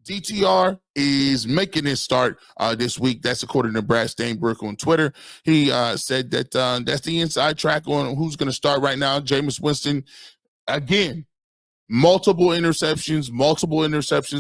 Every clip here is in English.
DTR is making his start this week. That's according to Brad Stainbrook on Twitter. He said that that's the inside track on who's going to start right now. Jameis Winston, again, multiple interceptions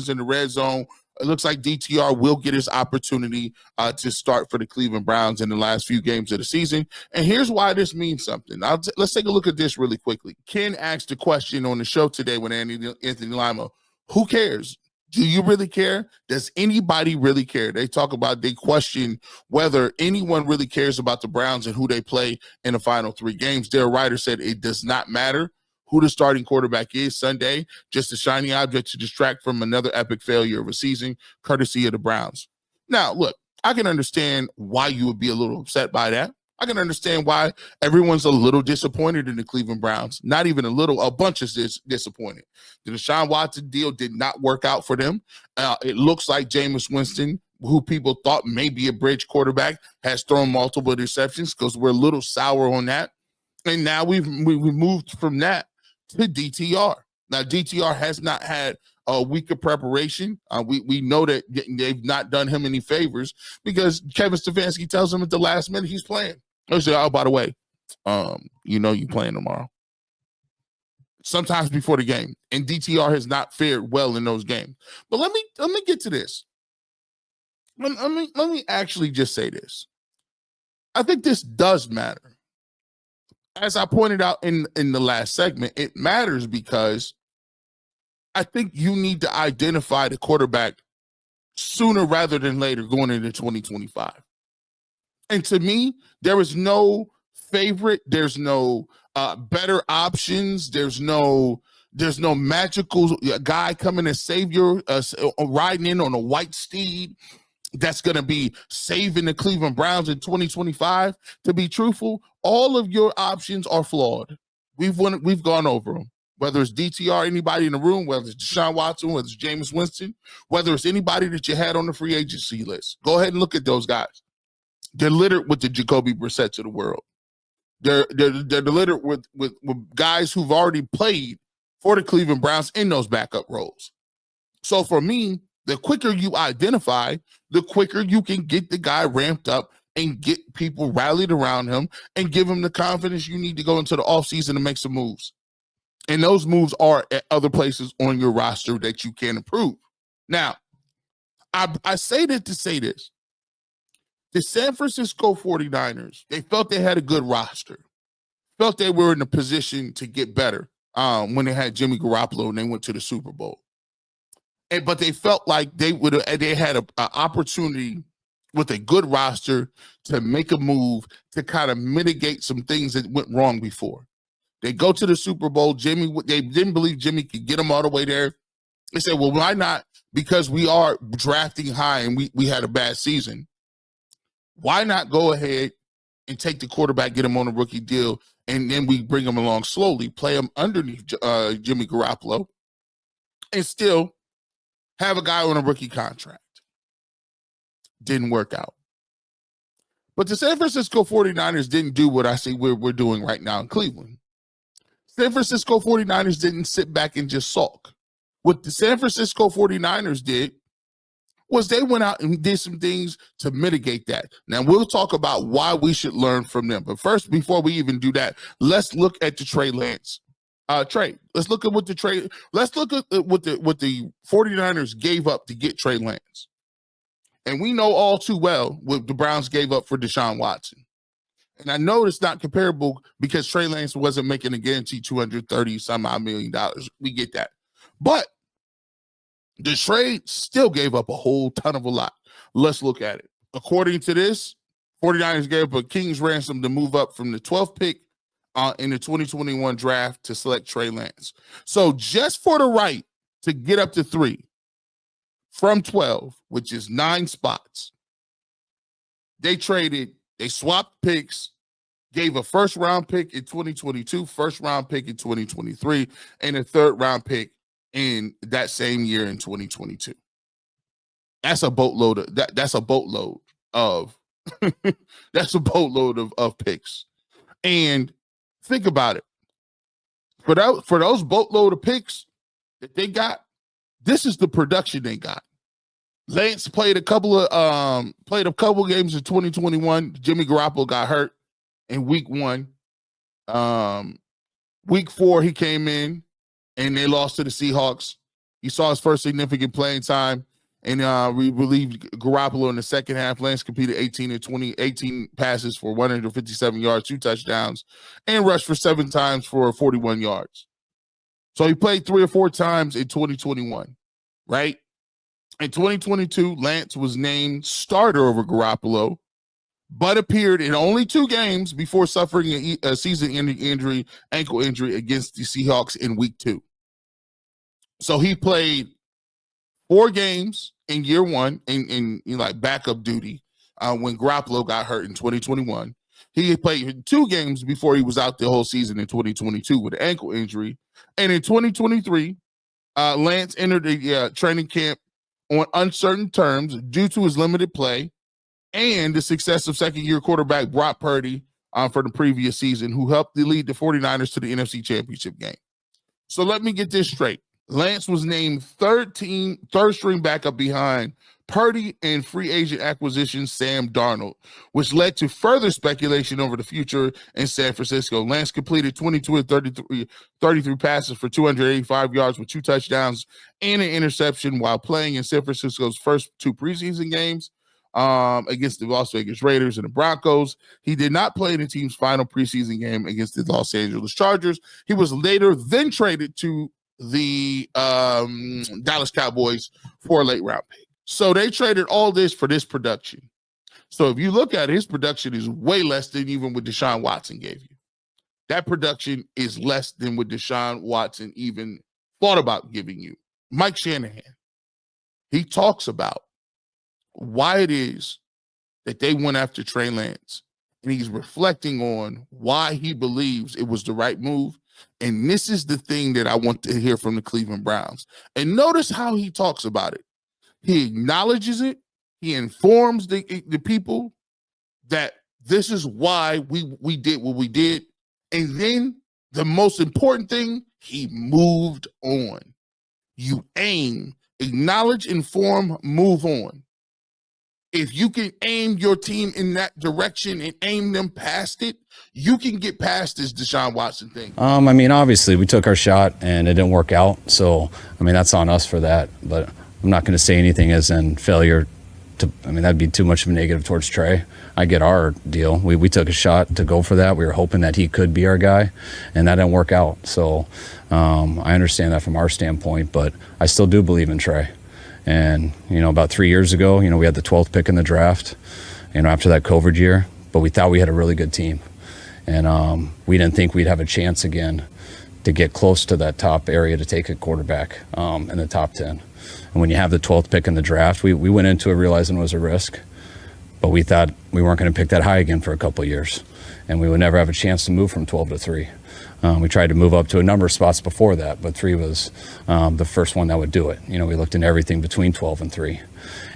in the red zone. It looks like DTR will get his opportunity to start for the Cleveland Browns in the last few games of the season. And here's why this means something. Let's take a look at this really quickly. Ken asked the question on the show today with Anthony Lima, who cares? Do you really care? Does anybody really care? They question whether anyone really cares about the Browns and who they play in the final 3 games. Their writer said it does not matter who the starting quarterback is Sunday, just a shiny object to distract from another epic failure of a season, courtesy of the Browns. Now, look, I can understand why you would be a little upset by that. I can understand why everyone's a little disappointed in the Cleveland Browns. Not even a little, a bunch is disappointed. The Deshaun Watson deal did not work out for them. It looks like Jameis Winston, who people thought may be a bridge quarterback, has thrown multiple interceptions because we're a little sour on that. And now we've moved from that to DTR. Now, DTR has not had a week of preparation. We know that they've not done him any favors because Kevin Stefanski tells him at the last minute he's playing. They say, oh, by the way, you playing tomorrow. Sometimes before the game. And DTR has not fared well in those games. But let me get to this. Let me actually just say this. I think this does matter. As I pointed out in the last segment, it matters because I think you need to identify the quarterback sooner rather than later going into 2025. And to me, there is no favorite. There's no better options. There's no magical guy coming to save you, riding in on a white steed that's going to be saving the Cleveland Browns in 2025. To be truthful, all of your options are flawed. We've gone over them. Whether it's DTR, anybody in the room, whether it's Deshaun Watson, whether it's Jameis Winston, whether it's anybody that you had on the free agency list. Go ahead and look at those guys. They're littered with the Jacoby Brissetts of the world. They're littered with guys who've already played for the Cleveland Browns in those backup roles. So for me, the quicker you identify, the quicker you can get the guy ramped up and get people rallied around him and give him the confidence you need to go into the offseason to make some moves. And those moves are at other places on your roster that you can improve. Now, I say that to say this. The San Francisco 49ers, they felt they had a good roster, felt they were in a position to get better when they had Jimmy Garoppolo and they went to the Super Bowl. But they felt like they had an opportunity with a good roster to make a move to kind of mitigate some things that went wrong before. They go to the Super Bowl. They didn't believe Jimmy could get them all the way there. They said, well, why not? Because we are drafting high and we had a bad season. Why not go ahead and take the quarterback, get him on a rookie deal, and then we bring him along slowly, play him underneath Jimmy Garoppolo, and still have a guy on a rookie contract. Didn't work out. But the San Francisco 49ers didn't do what I see we're doing right now in Cleveland. San Francisco 49ers didn't sit back and just sulk. What the San Francisco 49ers did was they went out and did some things to mitigate that. Now, we'll talk about why we should learn from them. But first, before we even do that, let's look at the Trey Lance trade. Let's look at what the 49ers gave up to get Trey Lance. And we know all too well what the Browns gave up for Deshaun Watson. And I know it's not comparable because Trey Lance wasn't making a guaranteed $230-some-odd million. We get that. But the trade still gave up a whole ton of a lot. Let's look at it. According to this, 49ers gave up a king's ransom to move up from the 12th pick in the 2021 draft to select Trey Lance. So just for the right to get up to 3 from 12, which is 9 spots, they swapped picks, gave a first-round pick in 2022, first-round pick in 2023, and a third-round pick in that same year in 2022. That's a boatload of that's a boatload of that's a boatload of picks. And think about it. For those boatload of picks that they got, this is the production they got. Lance played a couple of games in 2021. Jimmy Garoppolo got hurt in week 1. Week 4, he came in and they lost to the Seahawks. He saw his first significant playing time, and we relieved Garoppolo in the second half. Lance completed 18 passes for 157 yards, 2 touchdowns, and rushed for 7 times for 41 yards. So he played 3 or 4 times in 2021, right? In 2022, Lance was named starter over Garoppolo, but appeared in only 2 games before suffering a season-ending injury, ankle injury against the Seahawks in week 2. So he played 4 games in year 1 in like backup duty when Garoppolo got hurt in 2021. He played 2 games before he was out the whole season in 2022 with an ankle injury. And in 2023, Lance entered the training camp on uncertain terms due to his limited play and the success of second-year quarterback Brock Purdy for the previous season, who helped lead the 49ers to the NFC Championship game. So let me get this straight. Lance was named third-string backup behind Purdy and free agent acquisition Sam Darnold, which led to further speculation over the future in San Francisco. Lance completed 22 of 33 passes for 285 yards with 2 touchdowns and an interception while playing in San Francisco's first 2 preseason games against the Las Vegas Raiders and the Broncos. He did not play in the team's final preseason game against the Los Angeles Chargers. He was later then traded to the Dallas Cowboys for a late-round pick. So they traded all this for this production. So if you look at it, his production is way less than even what Deshaun Watson gave you. That production is less than what Deshaun Watson even thought about giving you. Mike Shanahan, he talks about why it is that they went after Trey Lance, and he's reflecting on why he believes it was the right move. And this is the thing that I want to hear from the Cleveland Browns. And notice how he talks about it. He acknowledges it. He informs the people that this is why we did what we did. And then the most important thing, he moved on. You aim, acknowledge, inform, move on. If you can aim your team in that direction and aim them past it, you can get past this Deshaun Watson thing. I mean, obviously, we took our shot and it didn't work out. So, I mean, that's on us for that. But I'm not going to say anything as in failure. That'd be too much of a negative towards Trey. I get our deal. We took a shot to go for that. We were hoping that he could be our guy, and that didn't work out. So I understand that from our standpoint, but I still do believe in Trey. And, about 3 years ago, we had the 12th pick in the draft, after that COVID year, but we thought we had a really good team. And we didn't think we'd have a chance again to get close to that top area to take a quarterback in the top 10. And when you have the 12th pick in the draft, we went into it realizing it was a risk, but we thought we weren't going to pick that high again for a couple of years, and we would never have a chance to move from 12 to 3. We tried to move up to a number of spots before that, but 3 was the first one that would do it. We looked into everything between 12 and 3,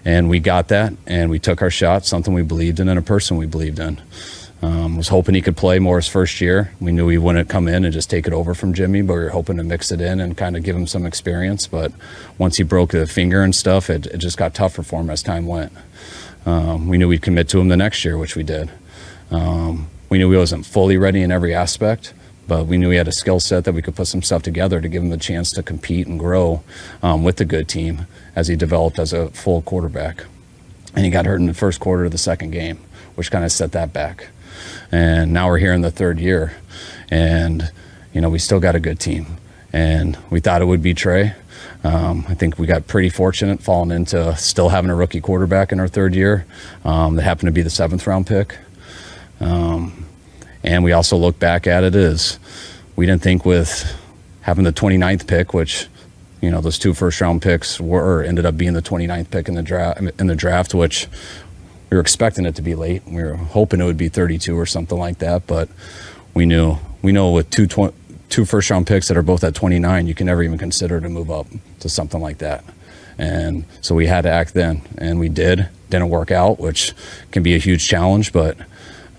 and we got that, and we took our shot, something we believed in and a person we believed in. Was hoping he could play more his first year. We knew he wouldn't come in and just take it over from Jimmy, but we were hoping to mix it in and kind of give him some experience. But once he broke the finger and stuff, it just got tougher for him as time went. We knew we'd commit to him the next year, which we did. We knew he wasn't fully ready in every aspect, but we knew he had a skill set that we could put some stuff together to give him the chance to compete and grow with the good team as he developed as a full quarterback. And he got hurt in the first quarter of the second game, which kind of set that back. And now we're here in the 3rd year, and we still got a good team, and we thought it would be Trey. I think we got pretty fortunate falling into still having a rookie quarterback in our 3rd year that happened to be the 7th round pick. And we also look back at it as we didn't think with having the 29th pick, which those 2 first-round picks ended up being the 29th pick in the draft, which we were expecting it to be late. We were hoping it would be 32 or something like that, but we know with two first-round picks that are both at 29, you can never even consider to move up to something like that. And so we had to act then, and we did. Didn't work out, which can be a huge challenge, but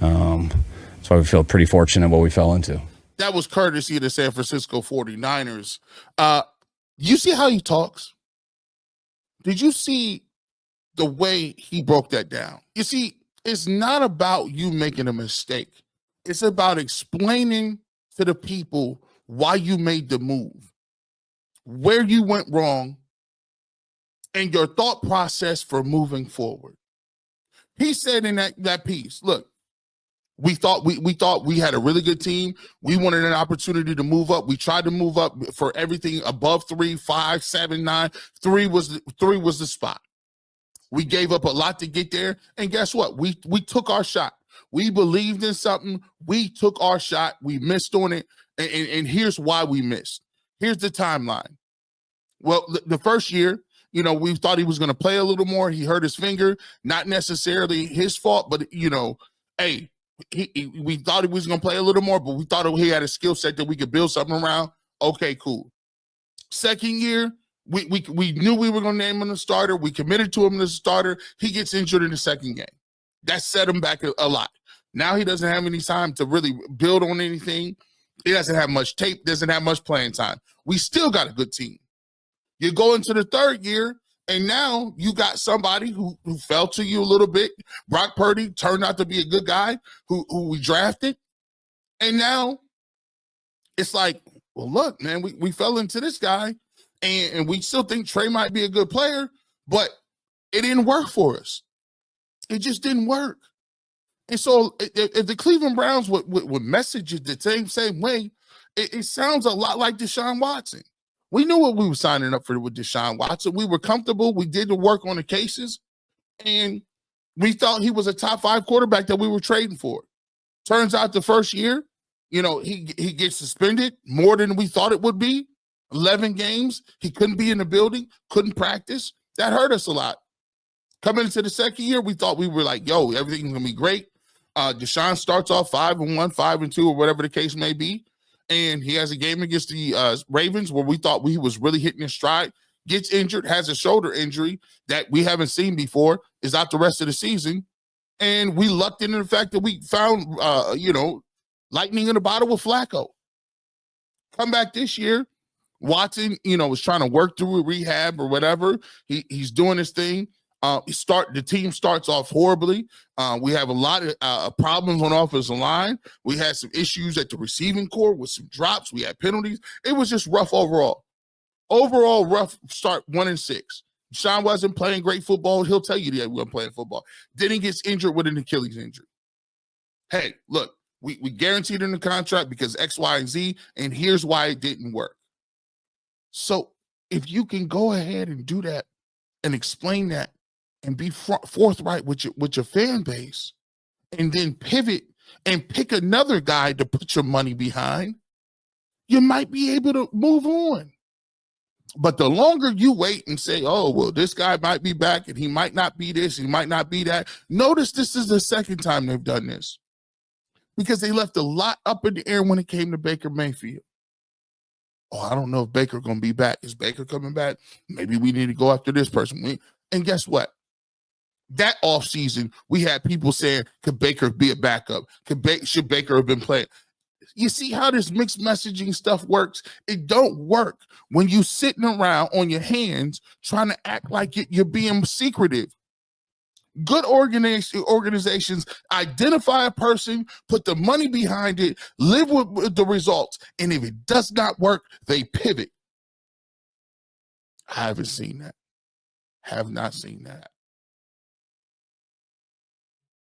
that's why we feel pretty fortunate what we fell into. That was courtesy of the San Francisco 49ers. You see how he talks? Did you see the way he broke that down. You see, it's not about you making a mistake. It's about explaining to the people why you made the move, where you went wrong, and your thought process for moving forward. He said in that piece, look, we thought we had a really good team. We wanted an opportunity to move up. We tried to move up for everything above 3, 5, 7, 9. 3 was the spot. We gave up a lot to get there, and guess what? We took our shot. We believed in something. We took our shot. We missed on it, and here's why we missed. Here's the timeline. Well, the first year, we thought he was going to play a little more. He hurt his finger. Not necessarily his fault, but hey. We thought he was going to play a little more, but we thought he had a skill set that we could build something around. Okay, cool. Second year, we knew we were going to name him the starter. We committed to him as a starter. He gets injured in the second game. That set him back a lot. Now he doesn't have any time to really build on anything. He doesn't have much tape, doesn't have much playing time. We still got a good team. You go into the third year, and now you got somebody who fell to you a little bit. Brock Purdy turned out to be a good guy who we drafted. And now it's like, well, look, man, we fell into this guy, and we still think Trey might be a good player, but it didn't work for us. It just didn't work. And so if the Cleveland Browns would message it the same way, it sounds a lot like Deshaun Watson. We knew what we were signing up for with Deshaun Watson. We were comfortable. We did the work on the cases, and we thought he was a top 5 quarterback that we were trading for. Turns out the first year, he gets suspended more than we thought it would be. 11 games. He couldn't be in the building, couldn't practice. That hurt us a lot. Coming into the second year, we thought we were like, yo, everything's going to be great. Deshaun starts off 5-1, 5-2, or whatever the case may be. And he has a game against the Ravens where we thought he was really hitting his stride, gets injured, has a shoulder injury that we haven't seen before, is out the rest of the season. And we lucked into the fact that we found, lightning in a bottle with Flacco. Come back this year, Watson, was trying to work through rehab or whatever. He's doing his thing. The team starts off horribly. We have a lot of problems on offensive line. We had some issues at the receiving core with some drops. We had penalties. It was just rough overall. Overall, rough start 1-6. Deshaun wasn't playing great football. He'll tell you that he wasn't playing football. Then he gets injured with an Achilles injury. Hey, look, we guaranteed him the contract because X, Y, and Z, and here's why it didn't work. So if you can go ahead and do that and explain that, and be forthright with your fan base, and then pivot and pick another guy to put your money behind, you might be able to move on. But the longer you wait and say, oh, well, this guy might be back and he might not be this, he might not be that. Notice this is the second time they've done this because they left a lot up in the air when it came to Baker Mayfield. Oh, I don't know if Baker going to be back. Is Baker coming back? Maybe we need to go after this person. And guess what? That offseason, we had people saying, could Baker be a backup? Should Baker have been playing? You see how this mixed messaging stuff works? It don't work when you sitting around on your hands trying to act like you're being secretive. Good organizations identify a person, put the money behind it, live with the results, and if it does not work, they pivot. I haven't seen that. Have not seen that.